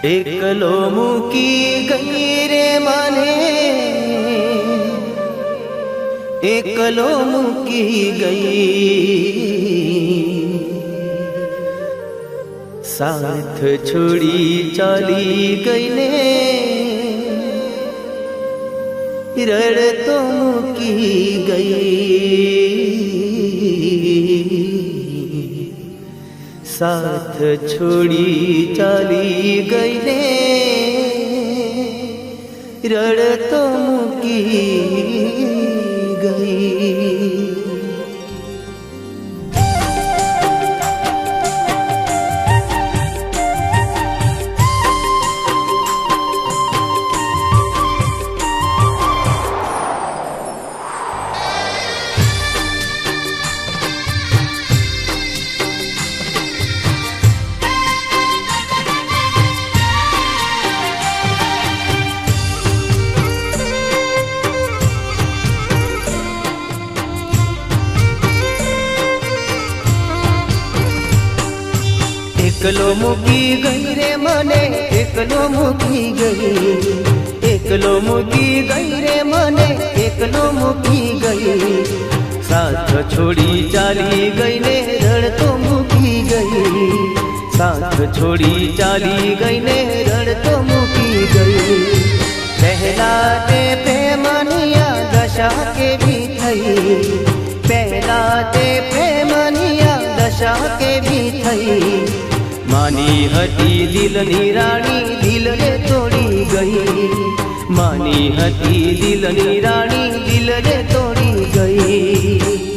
एकलो मूकी गई रे माने, एकलो मूकी गई। साथ छोड़ी चाली गई ने, रड़ तो मूकी गई। साथ छोड़ी चाली गई ने, रड़ तो मूकी गई। एकलो मूकी गई रे मने, एकलो मूकी गई। एकलो मूकी गई रे मने, एकलो मूकी गई। साथ छोड़ी चाली गई ने, रड़ तो मूकी गई। साथ छोड़ी चाली गई ने, रड़ तो मूकी गई। पहला ते प्रेमनिया दशा के भी थई। पहला ते प्रेमनिया दशा के भी थई। मानी हती दिलनी राणी, दिल ने तोड़ी गई। मानी हती दिलनी राणी, दिल ने तोड़ी गई।